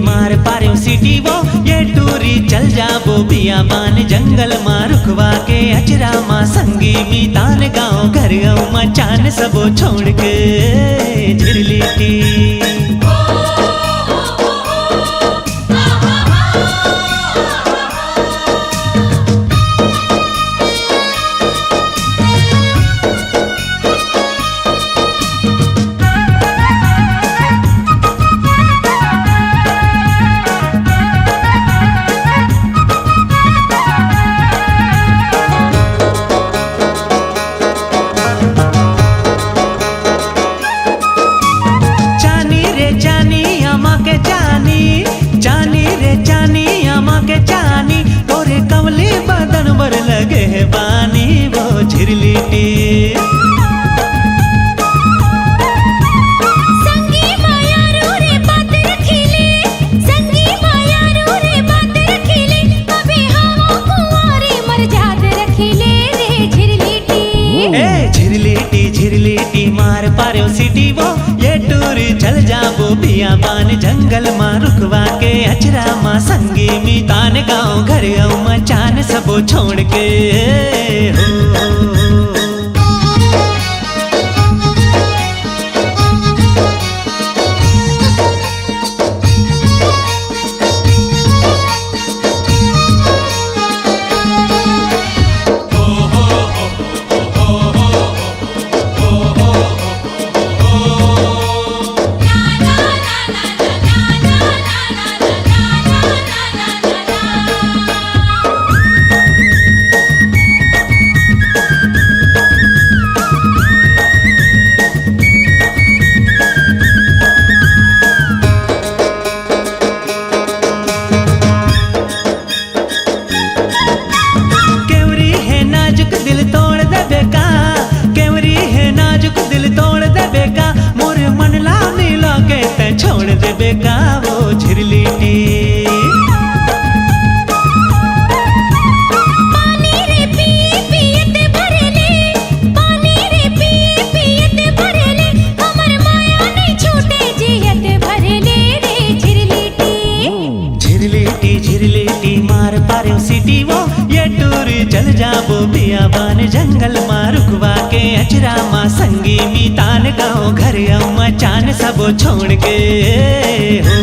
मार पार्यो सिटी वो ये टूरी चल जाबो बियाबान जंगल मा रुकवा के अचरा मा संगी मी तान गाँव घर गाँव मचान सबो छोड़ के झिरलिटी मार पार्यो सिटी वो ये टूर चल जाबो बियाबान जंगल मा रुकवा के अचरा मा संगी मी तान गाँव घर गाँव मचान सबो छोड़ के हो। चल जाबो बियाबान जंगल मा रुकवा के अचरा मा संगी मी तान गाँव घर गाँव मचान सबो छोड़ के हो।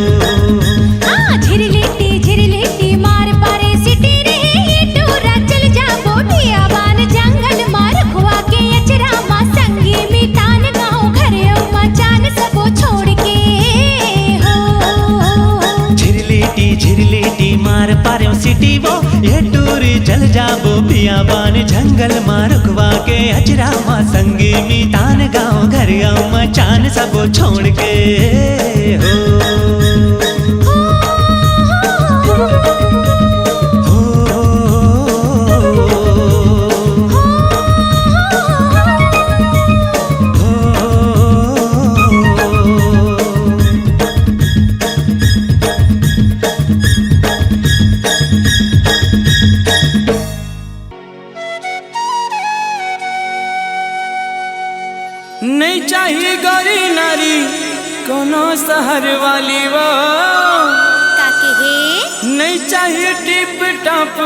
झिरलिटी मार पारे सिटी रे ये टूरा चल जाबो बियाबान जंगल मा रुकवा के अचरा मा संगी मी तान गाँव घर गाँव मचान सबो छोड़ के हो। झिरलिटी मार पार्यो सिटी वो ये टूर चल जाबो बियाबान जंगल मा रुकवा के अचरा मा संगी मी तान गाँव घर गाँव मचान सबो छोड़ के हो। नहीं चाहिए गौरी नारी कोनो शहर वाली वो काके हे नहीं चाहिए टिप टॉप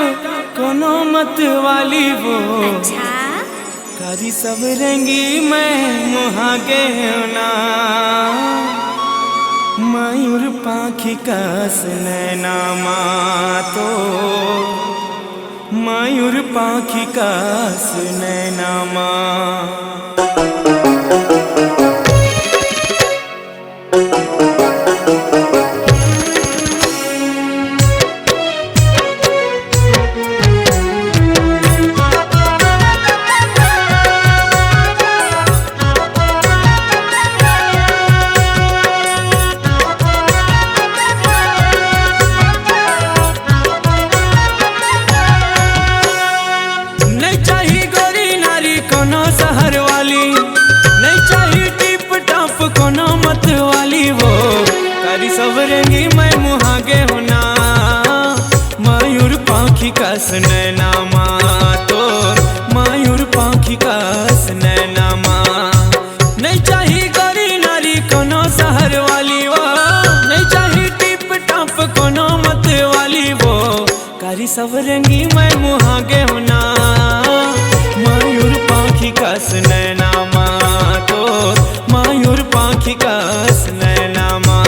कोनो मत वाली वो अच्छा कारी सब रंगी मैं मुहा के ना मयूर पाखी कस नैना तो मयूर पाखी कस नैना शहर वाली सवरंगी मैं मुहागे होना मयूर पाखी कस नैना माँ तो मयूर पाखी कस नैना माँ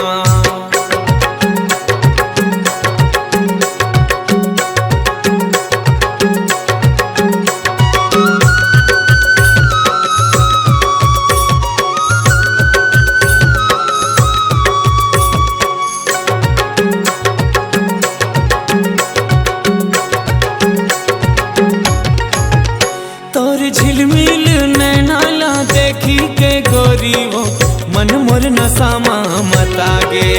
झिलमिल नैनाला देखी के गोरी वो मन मोर नसामा मतागे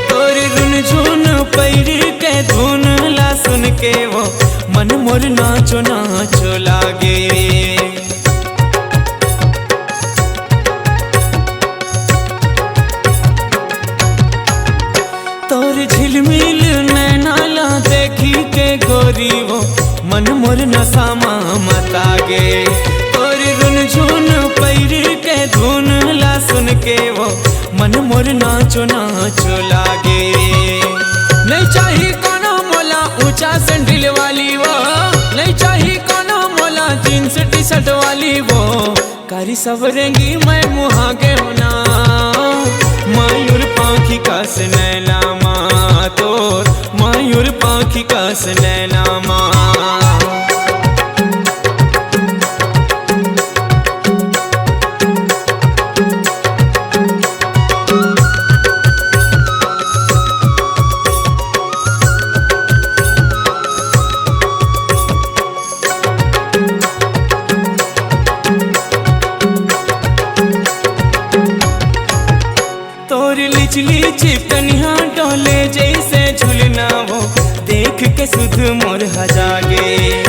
तोर रुन झुन पैर के धुन ला सुन के वो मन मोर नाचो नाचो लागे तोर झिलमिल नैनाला देखी के गोरी वो मन मोर नसामा मतागे तोर रुन झुन पैर के धुन ला सुन के वो मन मोर नाचो नाचो लागे नहीं चाहिए कोनो मोला ऊंचा सैंडल वाली वो नहीं चाहिए कोनो मोला जींस टी शर्ट वाली वो कारी सवरेंगी मैं मुहागे होना मयूर पाखी कस नैना माँ तोर मयूर पाखी कस नैना माँ लिचली चिकनिया डोले जैसे झुलना वो देख के सुध मोर हजागे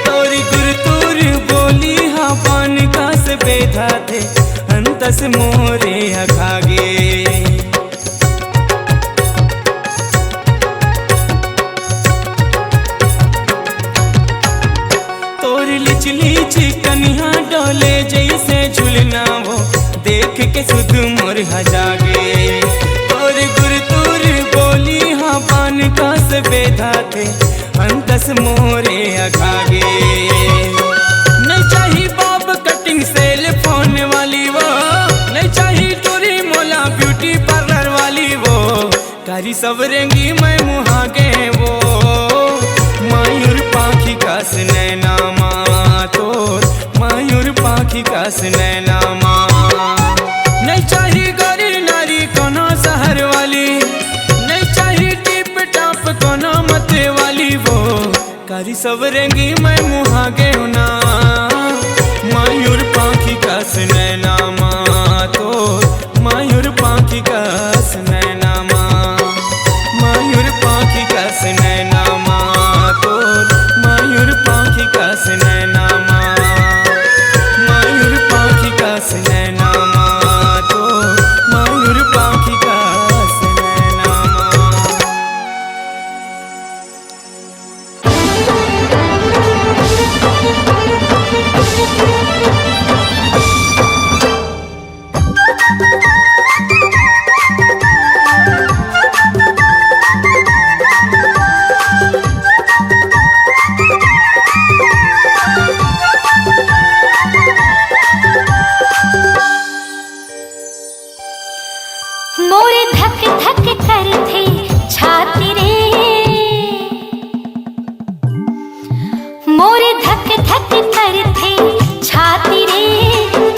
तोरी गुरतुर बोली हा पान का से बेधा थे अंतस मोरे अखागे तोरी लिचली चिकनिया डोले जैसे झुलना वो देख के सुध मोर हजागे और गुरतुर बोली हाँ पान का से बेधा थे अंतस मोरे अखागे नहीं चाहिए बॉब कटिंग सेल फोन वाली वो नहीं चाहिए टूरी मोला ब्यूटी पार्लर वाली वो कारी सवरेंगी मैं मुहागे वो मयूर पाखी कस नैना माँ तोर मयूर पाखी कस नैना माँ नहीं चाहिए गोरी नारी कोनो शहर वाली नहीं चाहिए टिप टाप कोनो मते वाली वो कारी सवरेंगी मैं मुहागे होना मयूर पाखी कस नैना माँ तोर मयूर पाखी कस नैना माँ मयूर पाखी कस नैना माँ तोर मयूर पाखी कस नैना माँ मयूर पाखी कस नैना माँ तोर मयूर पाखी कस नैना माँ मोरे धक धक करथे छाती रे मोरे धक धक करथे छाती रे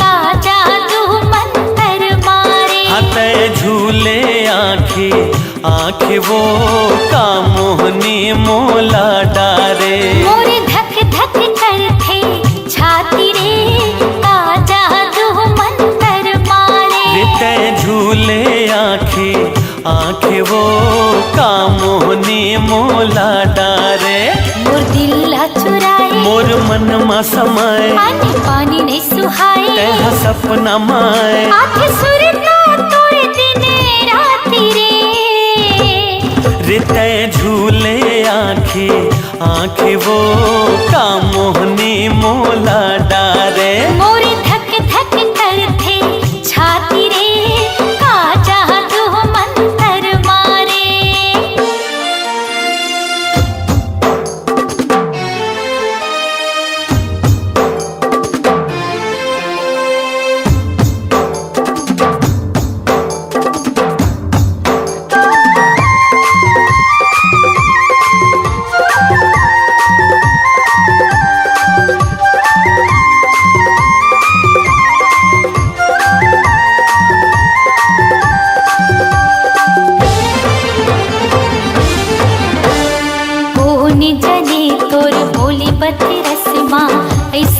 का जादू मंतर मारे हते झूले आँखें आँखें वो का मोहनी मोला डारे मोरे धक धक करथे छाती रे का जादू मंतर मारे ते झूले आँखें आँखें वो का मोहनी मोला डारे मोर दिल चुराए मोर मन मा समाए पानी पानी नहीं सुहाए तेरा सपना माए आँखें सुरता तोड़ दिने राती रे रिते झूले आँखें आँखें वो का मोहनी मोला डारे मोरे धक धक करथे छाती रे का जादू मंतर मारे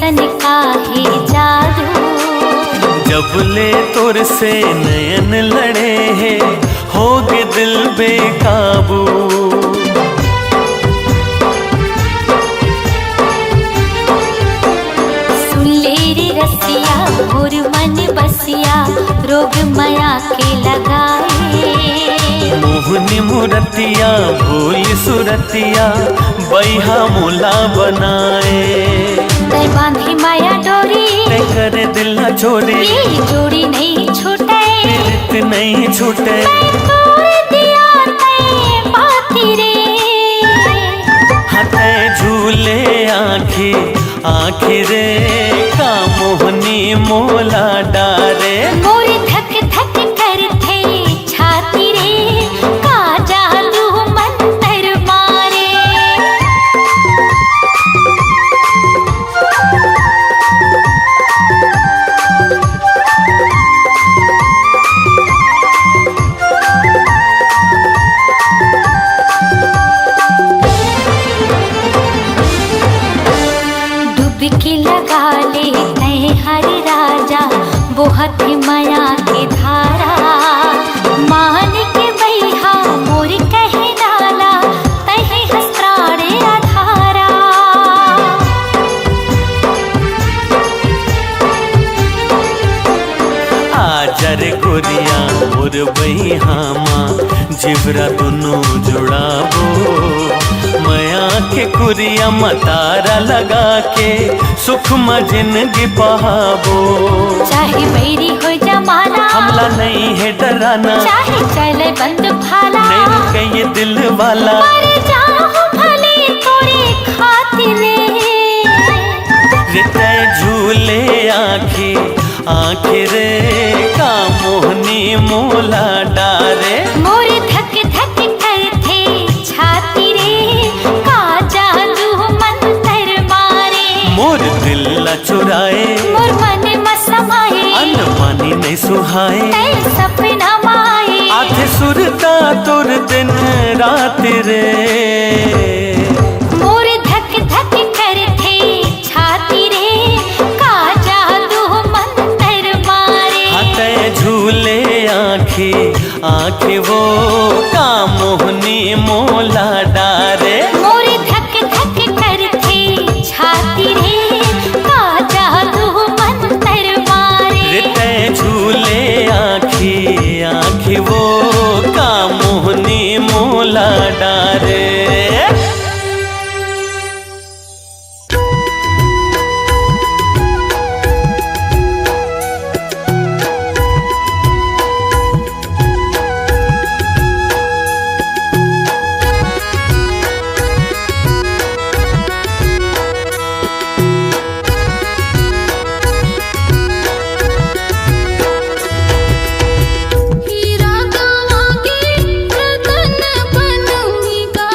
ऐसन काहे जादू। जब ले तुर से नयन लड़े हैं होगे दिल बेकाबू। सुन ले रे रसिया मोर मन बसिया रोग माया के लगाए। मोहनी मुरतिया भोली सुरतिया बैहा मोला बनाए। तै बांधी माया डोरी तै करे दिल न छोड़े, ये जोड़ी नहीं छूटे, प्रीत नहीं छूटे। मैं तोड़ दिया तै पाती रे। हाथे झूले आँखी आँखी रे का मोहनी मोला डारे। मोर धक धक करथे छाती रे का जादू मंतर मारे। डुबकी लगा ले तै हर राजा बोहत माया के धारा। मान के बैहा मोर कहे डाला तहे हस्त्राणे आधारा। आजर गोरिया मोर बहिहामा जिबरा दोनों जुड़ाबो। मया के कुरिया मतारा लगा के सुख में जिंदगी बहाबो। चाहे बैरी हो जमाना हमला नहीं है डराना, चाहे चले बंद भाला नहीं रुके ये दिल वाला। मर जाऊं भले तोरे खातिर रिते झूले आँखी आँखी रे का मोहनी मोला डारे। मोर धक धक करथे छाती रे का जादू मंतर मारे। मोर दिल ला चुराए मोर मन मसमाए अन्न पानी नहीं सुहाए। तै सपना माए आधे सुरता तुर दिन रात रे। मोर धक धक करथे छाती रे का जादू मंतर मारे। हाथे झूले आँखी आँखी वो का मोहनी मोला डारे। मोर धक धक करथे छाती रे का जादू मंतर मारे। रिते झूले आँखी आँखी वो का मोहनी मोला डारे। हीरा गवा के रतन बनूंगा।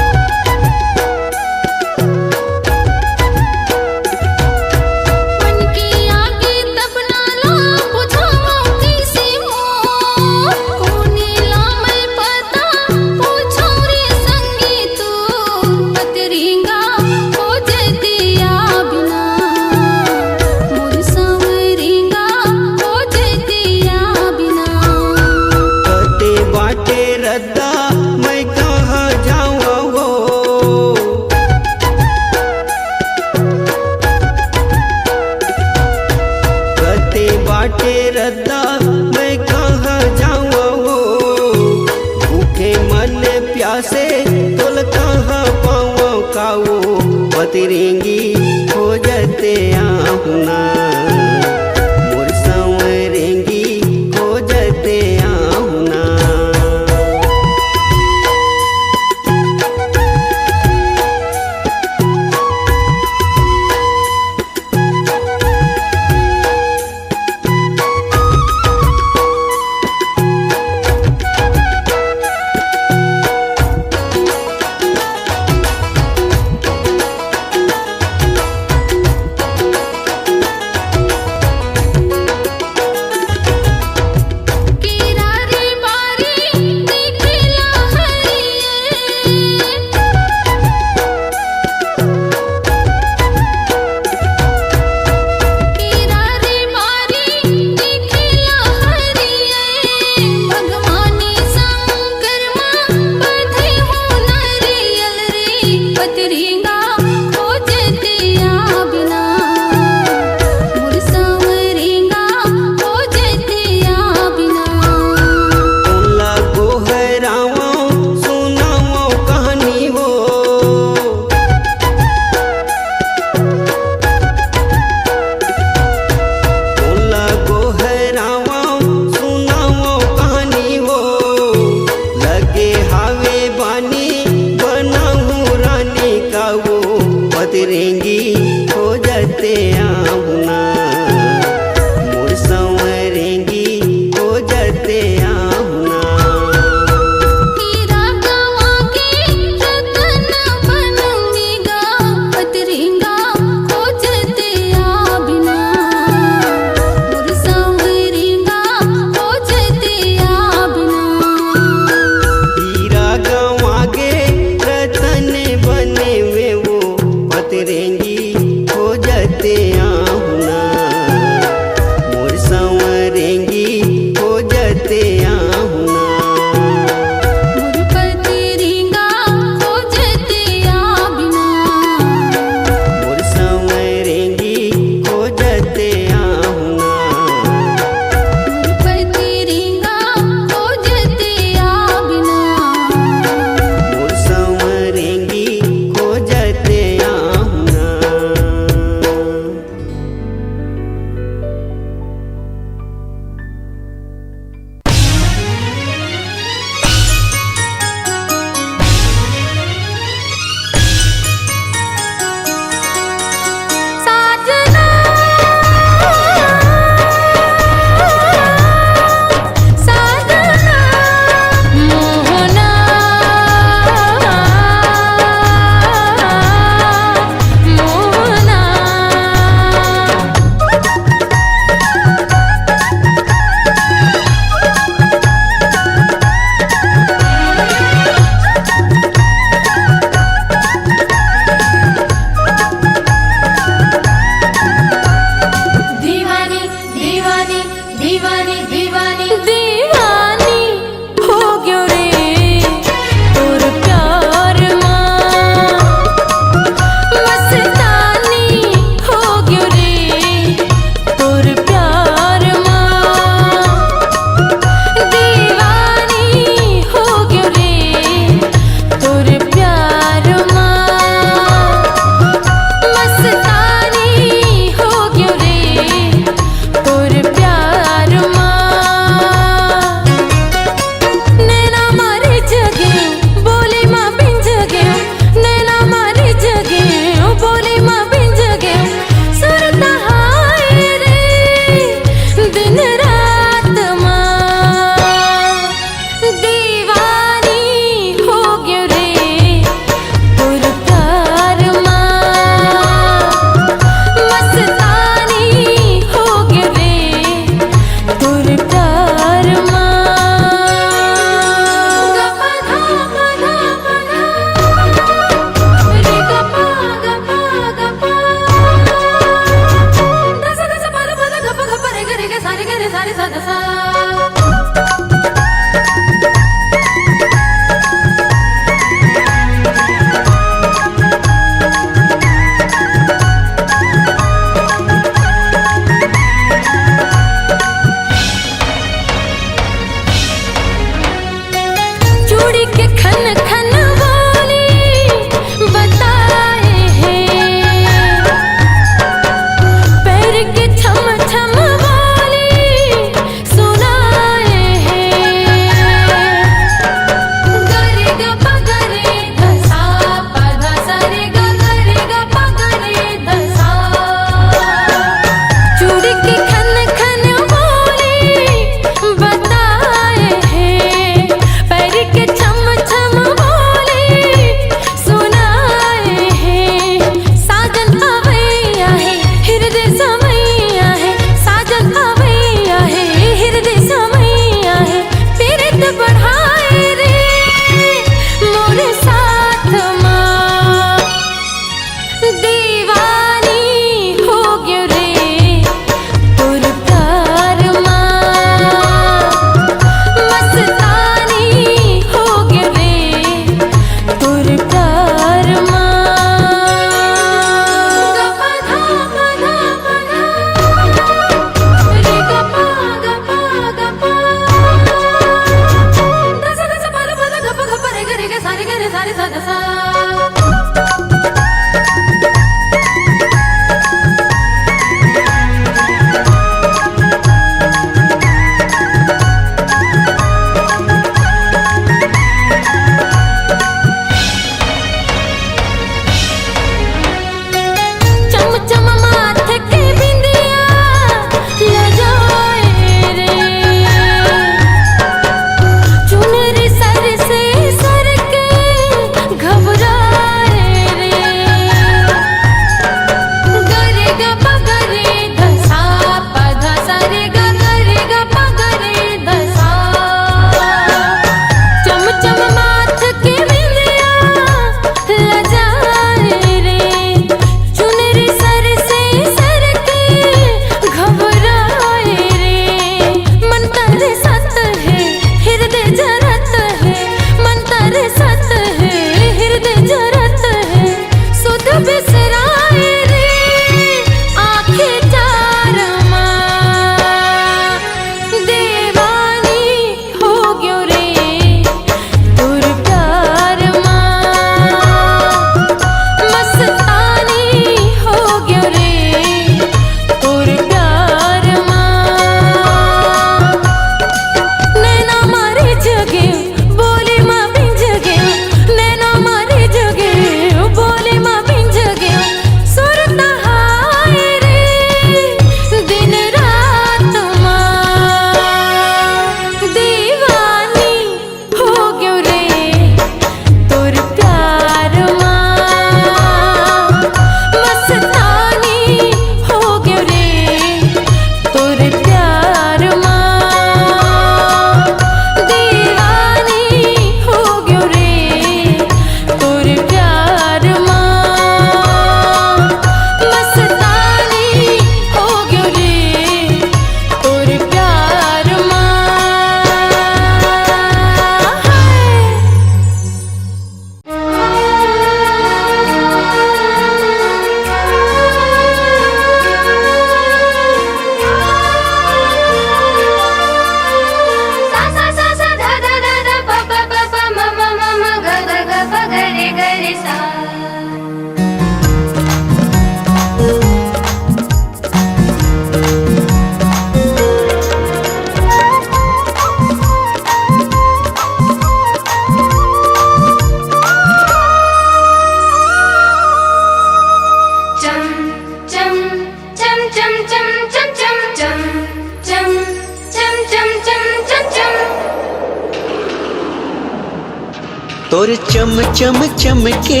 तोर चम चम चमके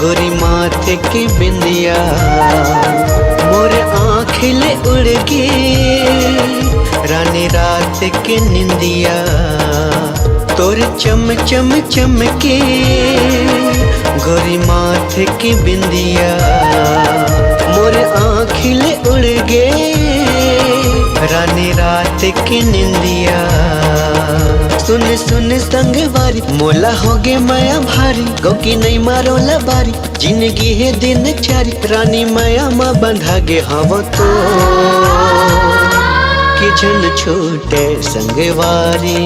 गोरी माथे की बिंदिया मोर आँखिले उड़ के रानी रात के निंदिया तोर चम चम चमके गोरी माथे की बिंदिया मोर आँखिले उड़ गे रानी रात की निंदिया सुन सुन संगवारी मोला होगे माया भारी गोकी नहीं मारो लबारी जिंदगी है दिन चारी रानी माया माँ बंधा गे हव तो कि झन छूटे संगवारी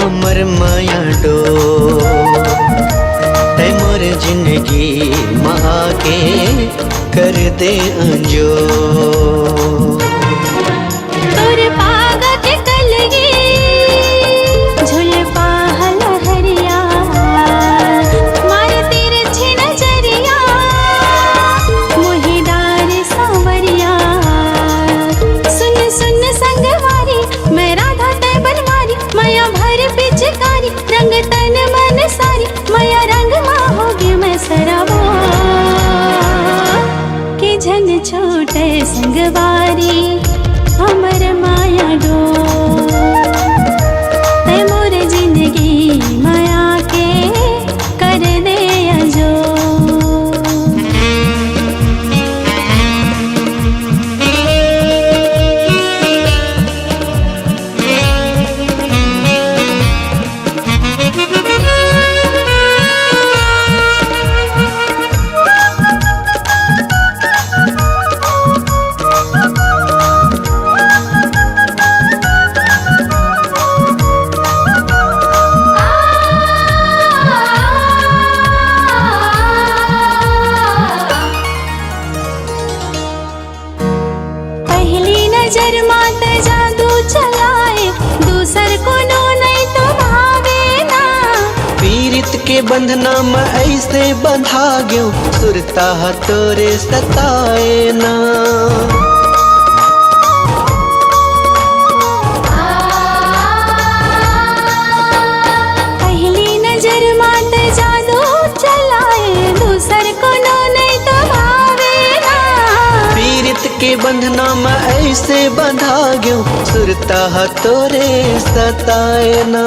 हमर माया डो तै मोर जिंदगी माँ के कर दे अंजो तोर पागा के कलगी झुल पाहल हरिया मार तेरे छे नजरिया मोहिदार सांवरिया सुन सुन संगवारी मैं राधा तै बनवारी माया भर पिचकारी रंग तन मन सारी माया रंग माँ होगी मैं सराबो कि झन छोटे संगवारी हमर माया डो तै मोर जिंदगी माया के कर दे अजो नजर मात जादू चलाए दूसर को नो नहीं तो भावे ना पीरित के बंधना में ऐसे बंधा गयो सुरता तोरे सताए ना पहली नजर मात जादू चलाए दूसर को नो नहीं तो भावे ना पीरित के बंधना में ऐसे बंधा गयो सुरता तोरे सताए ना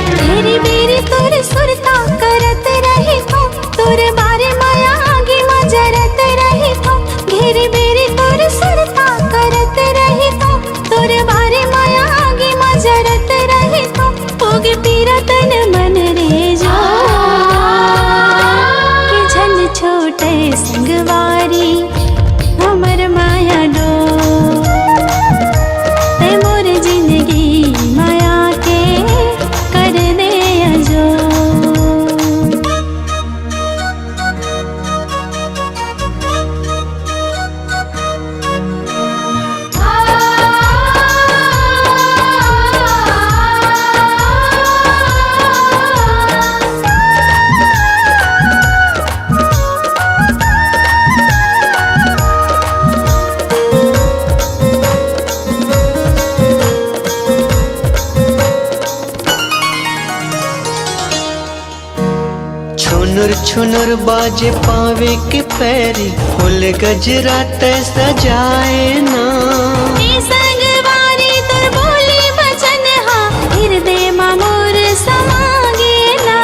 तेरी बेरी तोर सुरता करत रही थो तोर बारे माया आगे मजरत रही थो घेरी बेरी तोर सुरता करत रही थो तोर बारे माया आगे मजरत रही थो होगे पीरा तन मन रे जो कि झन छोटे संगवारी हमर माया डो तै मोर जिंदगी माया के कर दे अजो छुनुर छुनुर बाजे पावे के पैरी फूल गजरा तै सजाए ना ए संगवारी तोर बोली बचन हा हृदय मा मोर समागे ना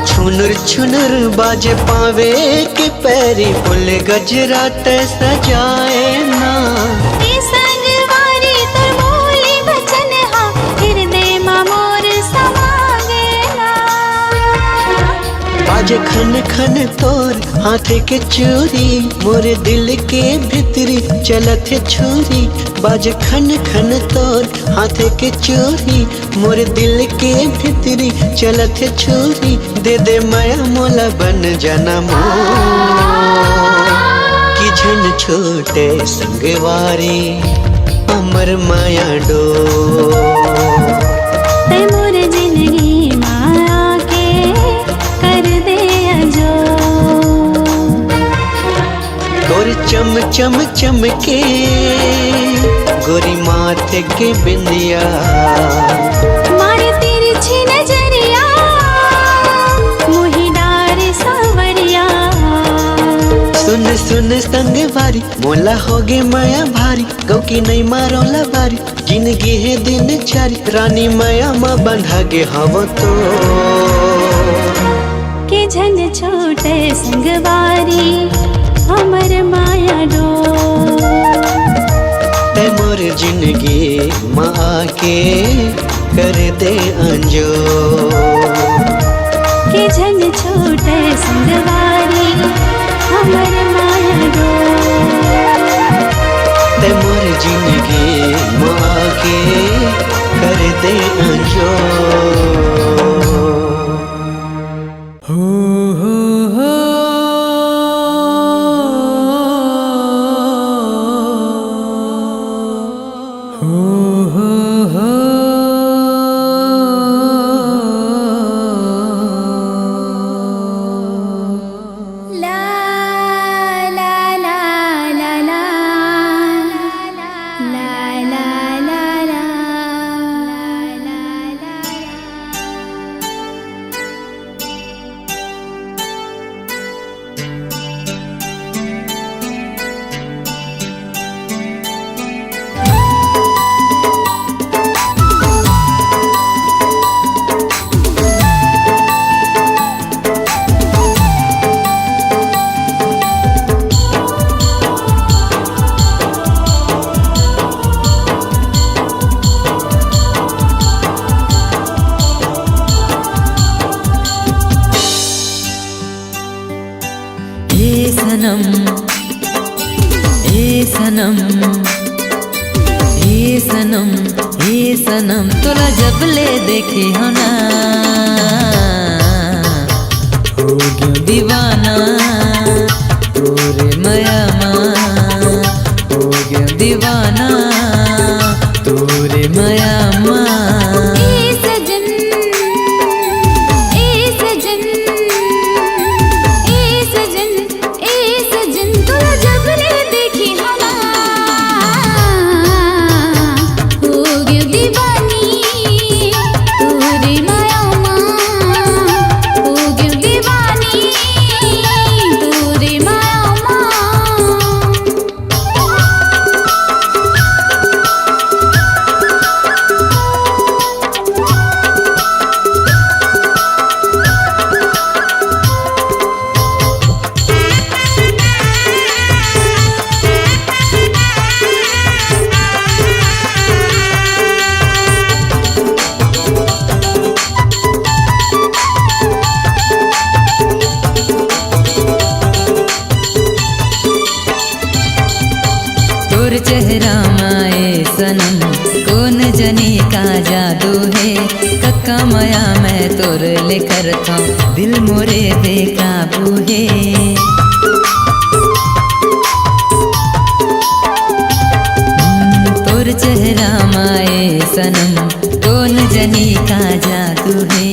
छुनुर छुनुर बाजे पावे के पैरी फूल गजरा तै सजाए ना ए संगवारी तोर बोली बचन हा हृदय मा मोर समागे ना बाजे खन खन तोर हाथे के चूरी मोरे दिल के भीतरी चलत है छुरी बाजे खन खन तोर हाथे के चूरी मोरे दिल के भीतरी चलत है छुरी दे दे माया मोला बन जाना कि झन छोटे संगवारी अमर माया डो तै मोर जिंदगी माया के कर दे अजो तोर चम चम चमके गोरी माथे के बिंदिया, मारे तिरछी नजरिया मुही डारे सावरिया। सुन सुन संग वारी मोला होगे माया भारी, गौ की नहीं मारोला बारी जिंदगी है दिन चारी, रानी माया माँ बंधा गे हव तो के झन छोटे संगवारी हमर माया डो। ते मोर जिंदगी माँ के कर दे अंजो, के झन छोटे संगवारी हमर माया डो। ते मोर जिंदगी माँ के कर दे अंजो। सनम ए सनम ए सनम ए सनम तोला जब ले देखे हो ना हो गया दीवाना तोरे माया माँ, हो गया दीवाना तोरे माया माँ। तोर चेहरा माए सनम कौन जनी का जादू है, कक्का माया मैं तोर लेकर था दिल मोरे बेकाबू है। तोर चेहरा माए सनम कौन जनी का जादू है,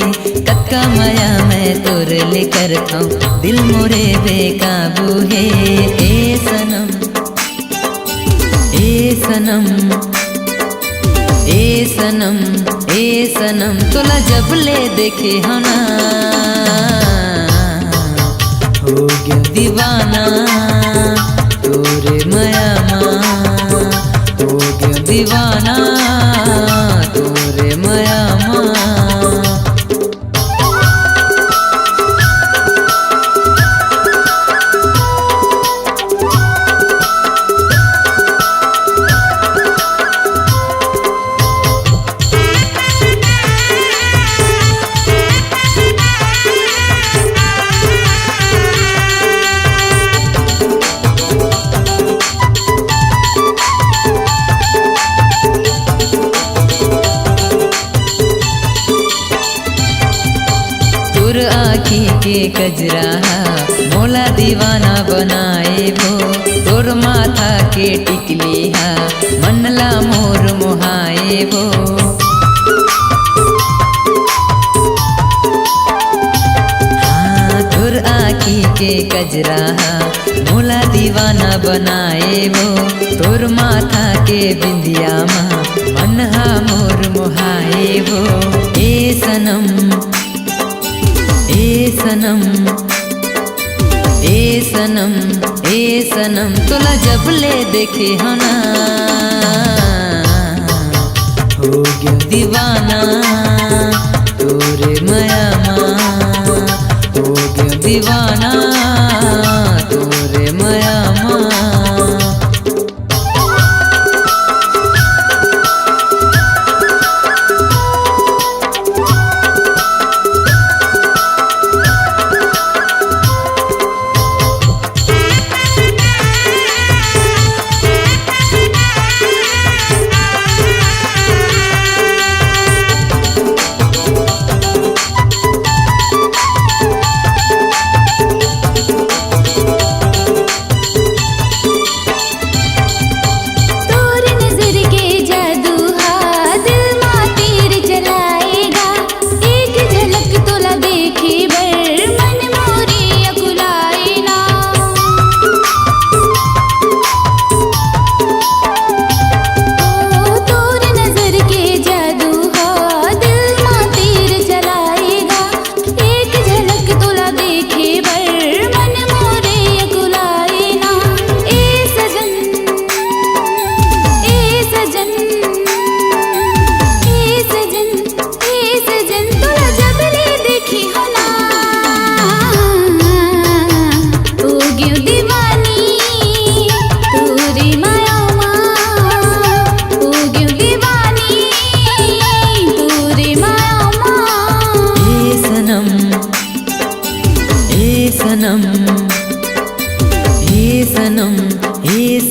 कक्का माया मैं तोर लेकर था दिल मोरे बेकाबू है। ए सनम ए सनम ए सनम ए सनम तोला जब ले देखे हो ना हो गया दीवाना तोरे माया माँ, हो गया दीवाना तोरे माया माँ। आँखी के कजरा मोला दीवाना बनाए भो, तोर माथा के टिकली हा मनला मोर मोहाए भो। हाँ तोर आँखी के कजरा मोला दीवाना दीवाना बनाए वो तोर माथा के बिंदिया माँ मनहा मोर मोहाए वो ए सनम ए सनम ए सनम ए सनम तोला जब ले देखे हो ना हो गया दीवाना तोरे माया माँ हो गया दीवाना तोरे माया माँ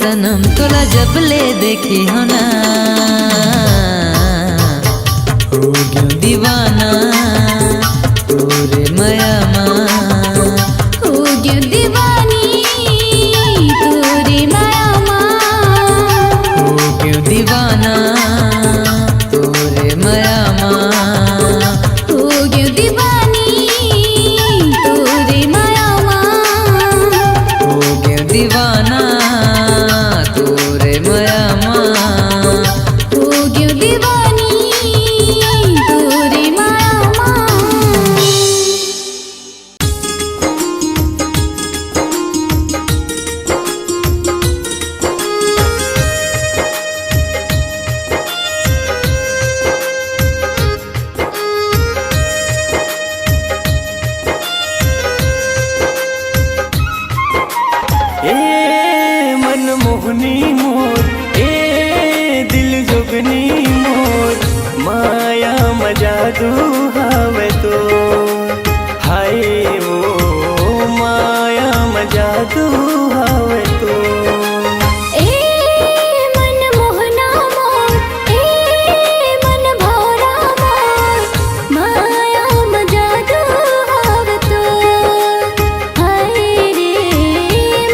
सनम तोला जब ले देखी हो ना हो गया दीवाना तोरे माया माँ हो गया दीवानी तोरे माया माँ हो गया दीवाना तोरे माया माँ हो गया दीवानी तोरे माया माँ हो गया दीवाना तोरे माया माँ हो गया दीवानी तोरे माया माँ। ए मनमोहनी मोर ए दिल जोगनी मोर माया मजादू हावे तो हाय ओ माया मजादू हावे तो मन मोहना मोर मन भौरा मोर माया मजादू हावतो हाय रे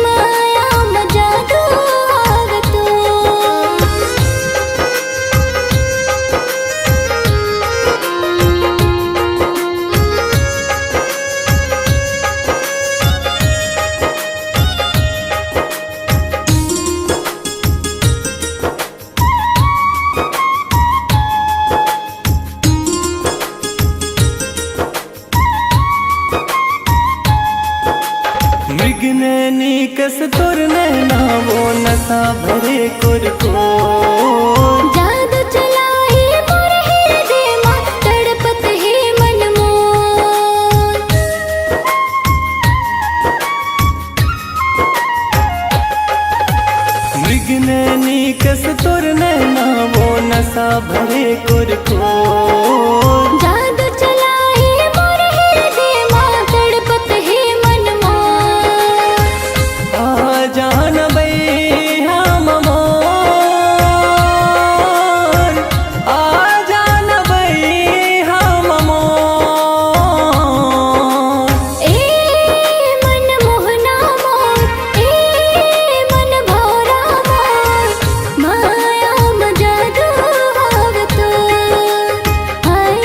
माया मजादू हावतो। मृगनैनी कस तोर नैना वो नशा भरे कुरको जादू चलाए मोर हृदय माँ तड़पत है मन मोर। मृगनैनी कस तोर नैना वो नशा भरे कुरको जादू चलाए मोर हृदय माँ तड़पत है मन मोर। आ जान बई हम मोर आ जान बई हम मोर मन मोहना मोर मन भौरा मोर माया मजादू हावतो हाय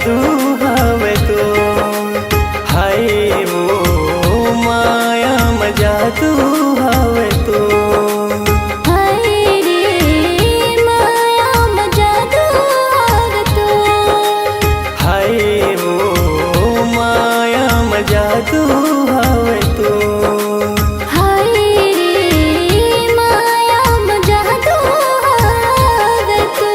जादू हवे तो हाय वो माया में जादू हवे तो हाय रे माया में जादू हवे तो हाय वो माया में जादू हवे तो हाय रे माया में जादू हवे तो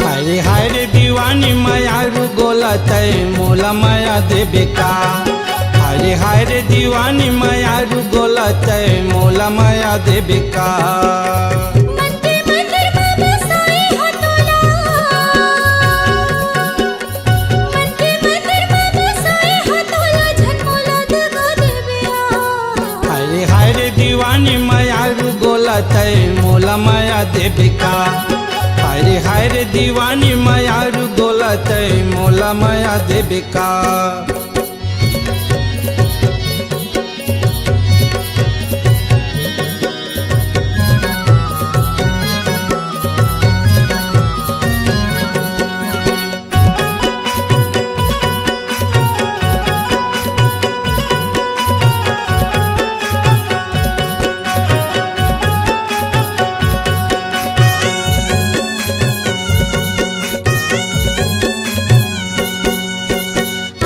हाय हाय रे दीवानी माया रू गोला तय मोला माया देबे का हाय हाय रे दीवानी माया रू गोला तय मोला माया देबे का मंदिर मंदिर में बसाई हो तोला मंदिर मंदिर में बसाई हो तोला झनमोला दगा देबिया हाय हाय रे दीवानी माया रू गोला तय मोला माया देबे का हाय हाय रे दीवानी माया रू गोला तय मोला माया देबे का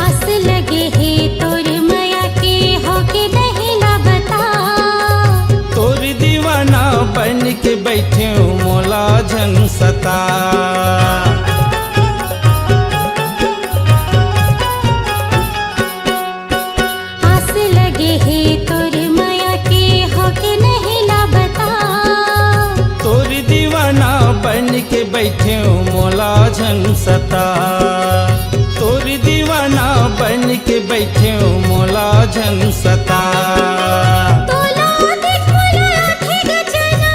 आस लगे है तोर माया के हो के नहीं ला बता तोर दीवाना बन के बैठे हूँ मोला झन सता आस लगे है तोर माया के हो के नहीं ला बता तोर दीवाना बन के बैठे हूँ मोला झन सता तोर दीवाना बन के बैठे हूँ मोला झन सता तोला देख मोला आँखें गचना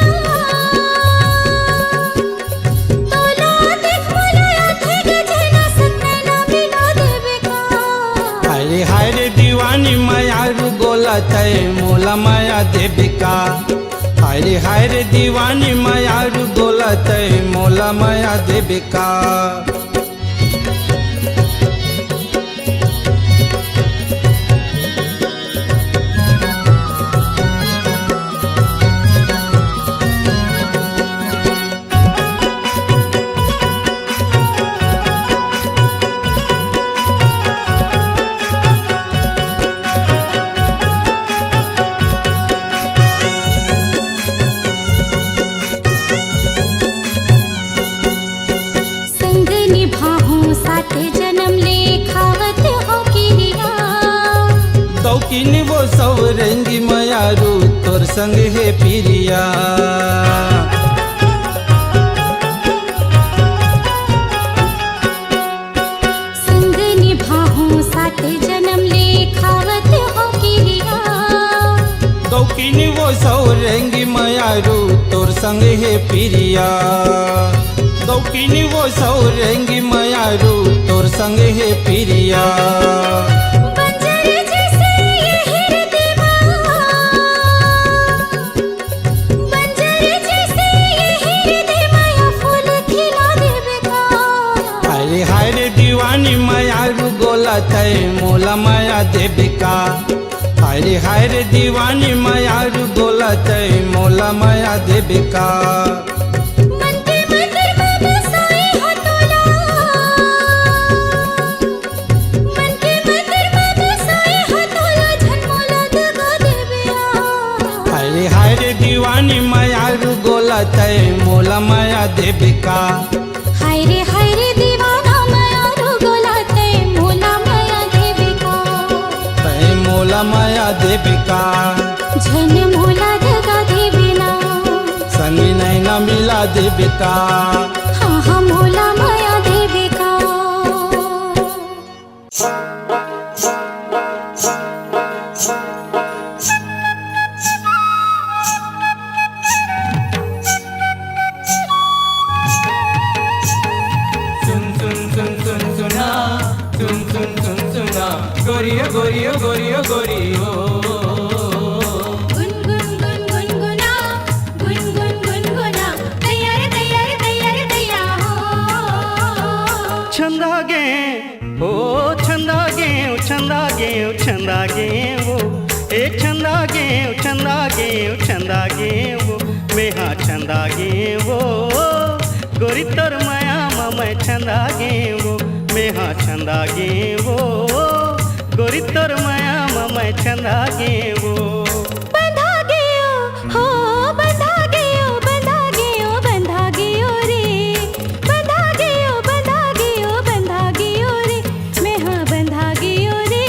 तोला देख मोला आँखें गचना सतना मिला देबे का हाय हाय रे दीवानी माया रू गोला तय मोला माया देबे का हाय हाय रे दीवानी माया रू गोला तय मोला माया देबे का संग निभाहूं साथ जन्म ले खावत हो किरिया दौकिन वो सब रंगी माया रू तोर संग है पिरिया संग निभाहूं साथ जन्म ले खावत हो किरिया दौकिन वो सब रंगी माया रू तोर संग है पिरिया दौकिन वो सब रंगी माया रू तोर संग है पिरिया बंजर जैसे ये हृदयवा बंजर जैसे ये हृदयवा या फूल खिला देबे का हाय हाय रे दीवानी माया रू गोला तय मोला माया देबे का हाय हाय रे दीवानी माया रू गोला तय मोला माया देबे का मंदिर मंदिर में बसाई हो तोला मंदिर मंदिर में बसाई हो तोला झनमोला दगा देबिया हाय हाय रे दीवानी माया रू गोला तय मोला माया देबे का हाय रे दीवाना माया रो गोला ते मोला माया देबे का तय मोला माया देबे का झन मोला दगा देबे ना संग नैना मिला देबे का हाँ हाँ मोला माया देबे का छंदागे वो मेहा छंदागे वो गोरी तोर माया मैं छंदागे वो मेहा छंदागे वो गोरी तोर माया मैं छंदागे वो बंधा गयो हो बंधा गयो बंधा गयो बंधा गयो रे बंधा गयो बंधा गयो बंधा गयो रे मैं हाँ बंधा गयो रे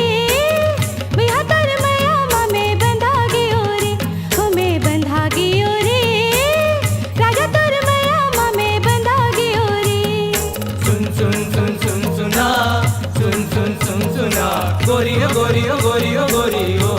भैया तर माया में बंधा गयो रे हो मैं बंधा गयो रे राजा तर माया में बंधा गयो रे सुन सुन सुन सुन सुना सुन सुन सुन सुना गोरियो गोरियो गोरियो गोरियो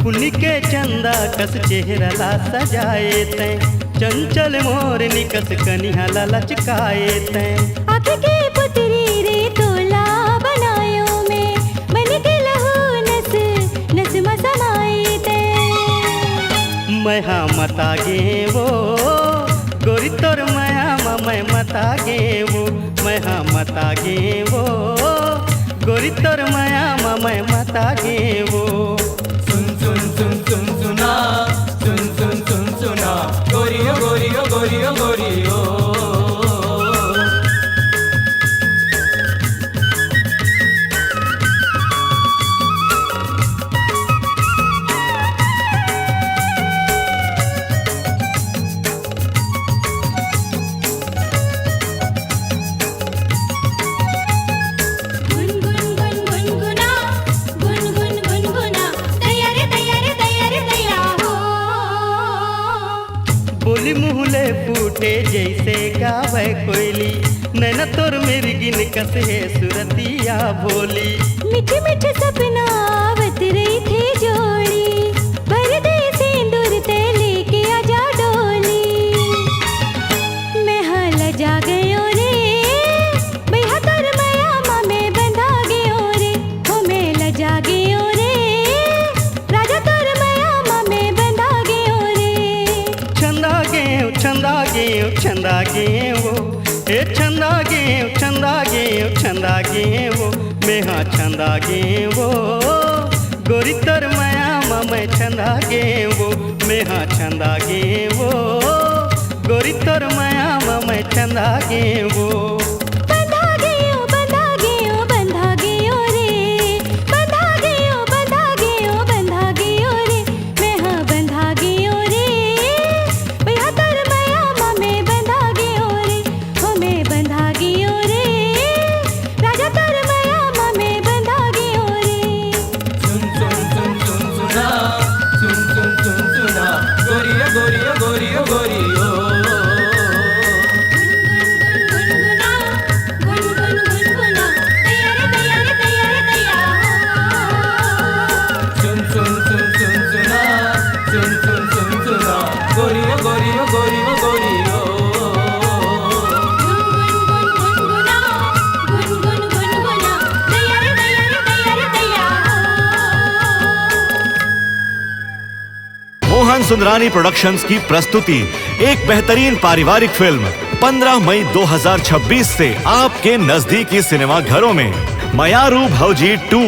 पुन्नी के चंदा कस चेहरा ला सजाए तैं चंचल मोर निकस कनिहा ला लचकाए तैं आँख के पुतरी रे तोला बनायो में मन के लहू नस नस में समाए ते मैं हाँ मतागे वो गोरी तोर माया मैं मतागे वो मैं हाँ मतागे वो गोरी तोर माया मैं मतागे वो सुन सुन सुन सुन सुना सुन सुन सुन सुना गोरियो गोरियो गोरियो गोरियो गुन गुन गुन गुनगुना गुन गुन गुनगुना तैयार तैयार तैयार तैया हो बोली मुहले फूटे जैसे गावे कोयली नैना तोर मेरी गिन कसे सुरतिया भोली मीठे मीठे सपना आवत रही थे जोड़ी भर दे सिंदूर ते लेके आजा डोली मैं हाल जा गयो रे भैया तर माया में बंधा गयो रे हो मैं लजा गयो रे राजा तर माया में बंधा गयो रे छंदागे वो ए छंदागे वो मैं हाँ छंदागे वो गोरी तोर माया मैं छंदागे वो मैं हाँ छंदागे वो गोरी तोर माया मैं छंदागे वो बंधा गयो बंधा गयो बंधा गयो रे बंधा गयो बंधा गयो बंधा गयो रे मैं हाँ बंधा गयो रे भैया तर माया में बंधा गयो रे हो मैं बंधा गयो रे राजा तर माया में बंधा गयो रे सुन सुन सुन सुन सुना सुन सुन सुन सुना गोरियो गोरियो गोरियो गोरियो गुनगुना गुन गुन गुनगुना तैयार तैयार तैयार तैया सुन सुन सुन सुन सुना सुन सुन सुन सुना गोरियो गोरियो गोरियो गोरियो गुनगुना गुन गुन गुनगुना तैयार तैयार तैयार तैया मोहन सुंदरानी प्रोडक्शंस की प्रस्तुति एक बेहतरीन पारिवारिक फिल्म 15 मई 2026 से आपके नजदीकी सिनेमा घरों में मयारू भौजी 2